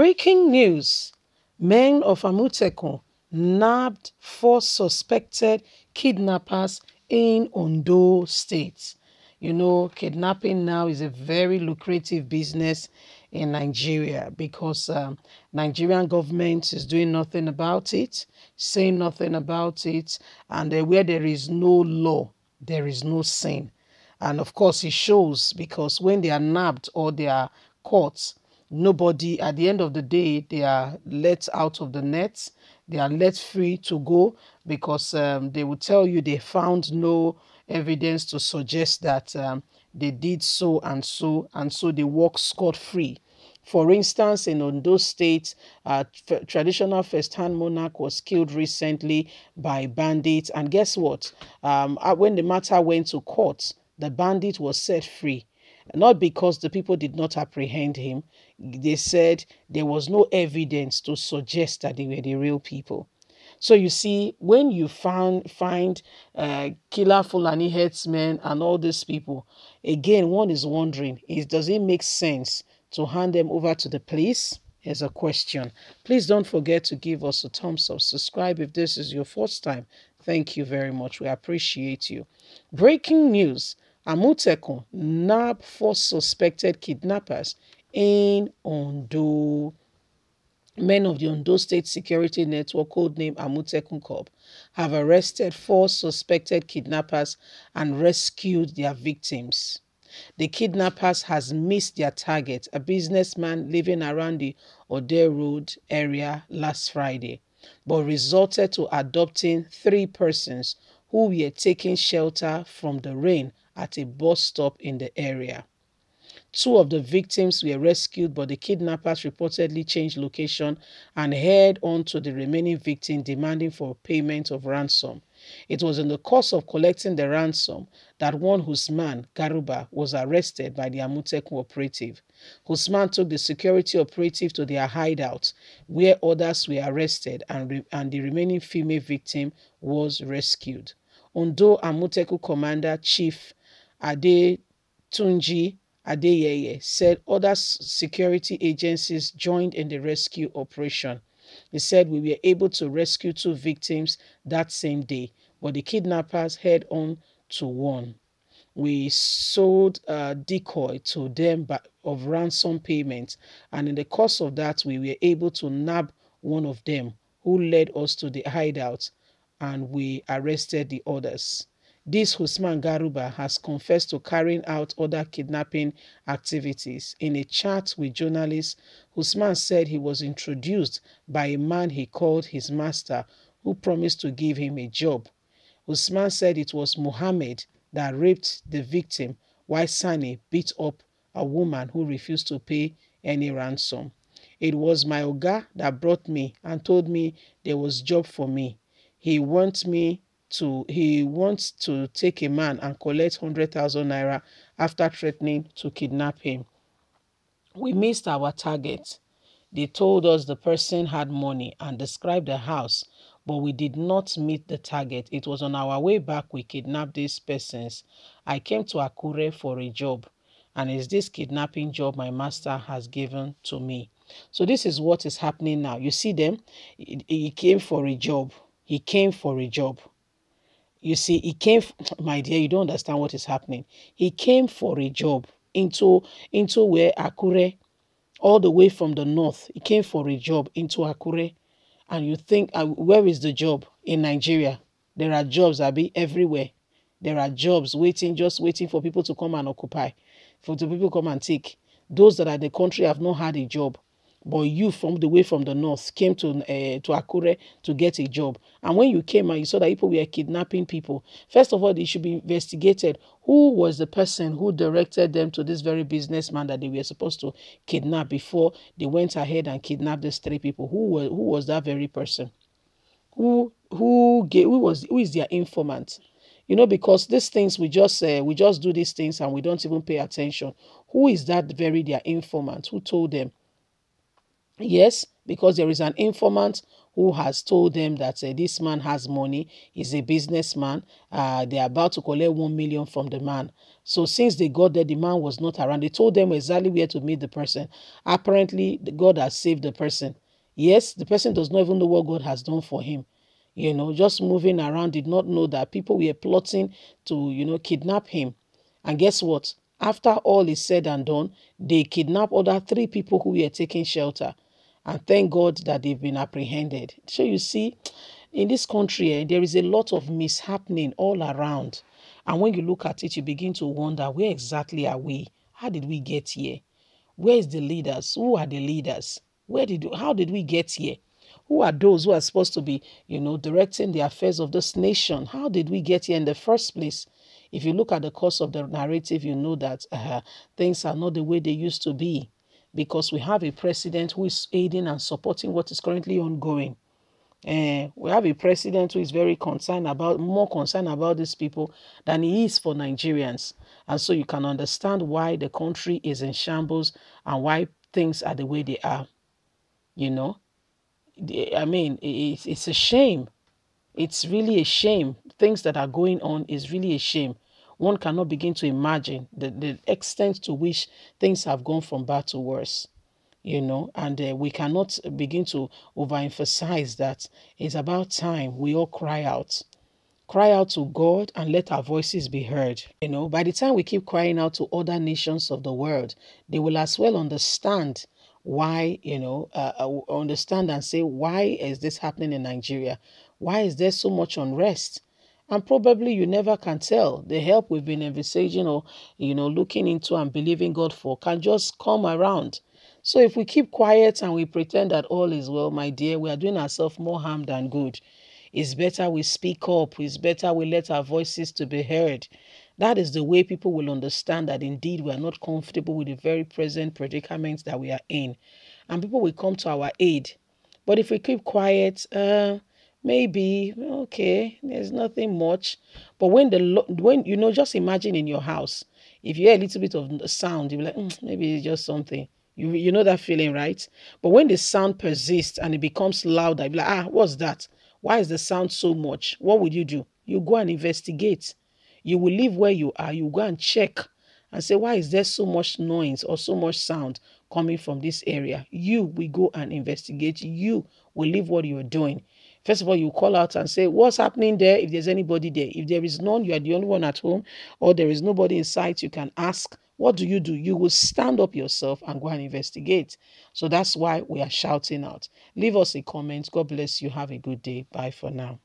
Breaking news. Men of Amotekun nabbed 4 suspected kidnappers in Ondo State. You know, kidnapping now is a very lucrative business in Nigeria because Nigerian government is doing nothing about it, saying nothing about it, and where there is no law, there is no sin. And of course, it shows because when they are nabbed or they are caught, nobody, at the end of the day, they are let out of the nets. They are let free to go because they will tell you they found no evidence to suggest that they did so and so, and so they walk scot-free. For instance, in Ondo State, traditional first-hand monarch was killed recently by bandits. And guess what? When the matter went to court, the bandit was set free. Not because the people did not apprehend him. They said there was no evidence to suggest that they were the real people. So you see, when you find killer Fulani headsmen and all these people, again, one is wondering, does it make sense to hand them over to the police? Here's a question. Please don't forget to give us a thumbs up. Subscribe if this is your first time. Thank you very much. We appreciate you. Breaking news. Amotekun nabbed 4 suspected kidnappers in Ondo. Men of the Ondo State Security Network, codenamed Amotekun Corp, have arrested 4 suspected kidnappers and rescued their victims. The kidnappers has missed their target, a businessman living around the Ondo Road area last Friday, but resorted to adopting 3 persons who were taking shelter from the rain at a bus stop in the area. 2 of the victims were rescued, but the kidnappers reportedly changed location and head on to the remaining victim, demanding for payment of ransom. It was in the course of collecting the ransom that one Usman Garuba was arrested by the Amotekun operative. Usman took the security operative to their hideout, where others were arrested and the remaining female victim was rescued. Ondo Amotekun Commander Chief Adetunji Adeyeye said other security agencies joined in the rescue operation. He said, "We were able to rescue 2 victims that same day, but the kidnappers head on to one. We sold a decoy to them of ransom payment, and in the course of that, we were able to nab one of them who led us to the hideout, and we arrested the others." This Usman Garuba has confessed to carrying out other kidnapping activities. In a chat with journalists, Usman said he was introduced by a man he called his master, who promised to give him a job. Usman said it was Mohammed that raped the victim, while Sani beat up a woman who refused to pay any ransom. "It was my Oga that brought me and told me there was job for me. He wants to take a man and collect 100,000 naira after threatening to kidnap him. We missed our target. They told us the person had money and described the house, but we did not meet the target. It was on our way back we kidnapped these persons. I came to Akure for a job, and it's this kidnapping job my master has given to me." So this is what is happening now. You see them? He came for a job. He came for a job. You see, he came, my dear, you don't understand what is happening. He came for a job into where Akure, all the way from the north. He came for a job into Akure. And you think, where is the job? In Nigeria. There are jobs, Abi, everywhere. There are jobs just waiting for people to come and occupy, for the people to come and take. Those that are in the country have not had a job. But you from the way from the north came to Akure to get a job. And when you came and you saw that people were kidnapping people, first of all, they should be investigated. Who was the person who directed them to this very businessman that they were supposed to kidnap before they went ahead and kidnapped these 3 people? Who was that very person? Who is their informant? You know, because these things we just do these things and we don't even pay attention. Who is that their informant? Who told them? Yes, because there is an informant who has told them that this man has money, he's a businessman. They're about to collect 1 million from the man. So since they got there, the man was not around. They told them exactly where to meet the person. Apparently, God has saved the person. Yes, the person does not even know what God has done for him. Just moving around, did not know that people were plotting to, kidnap him. And guess what? After all is said and done, they kidnapped other 3 people who were taking shelter. And thank God that they've been apprehended. So you see, in this country, there is a lot of mishappening all around. And when you look at it, you begin to wonder, where exactly are we? How did we get here? Where is the leaders? Who are the leaders? How did we get here? Who are those who are supposed to be, directing the affairs of this nation? How did we get here in the first place? If you look at the course of the narrative, you know that things are not the way they used to be, because we have a president who is aiding and supporting what is currently ongoing. We have a president who is more concerned about these people than he is for Nigerians. And so you can understand why the country is in shambles and why things are the way they are. I mean, it's a shame. It's really a shame. Things that are going on is really a shame. One cannot begin to imagine the extent to which things have gone from bad to worse. And we cannot begin to overemphasize that it's about time we all cry out. Cry out to God and let our voices be heard. By the time we keep crying out to other nations of the world, they will as well understand why, understand and say, why is this happening in Nigeria? Why is there so much unrest? And probably you never can tell. The help we've been envisaging or, looking into and believing God for can just come around. So if we keep quiet and we pretend that all is well, my dear, we are doing ourselves more harm than good. It's better we speak up. It's better we let our voices to be heard. That is the way people will understand that indeed we are not comfortable with the very present predicament that we are in. And people will come to our aid. But if we keep quiet, maybe, okay, there's nothing much. But when just imagine in your house, if you hear a little bit of sound, you'll be like, maybe it's just something. You know that feeling, right? But when the sound persists and it becomes louder, you'll be like, what's that? Why is the sound so much? What would you do? You go and investigate. You will leave where you are. You go and check and say, why is there so much noise or so much sound coming from this area? You will go and investigate. You will leave what you're doing. First of all, you call out and say, what's happening there? If there's anybody there. If there is none, you are the only one at home, or there is nobody in sight, you can ask. What do? You will stand up yourself and go and investigate. So that's why we are shouting out. Leave us a comment. God bless you. Have a good day. Bye for now.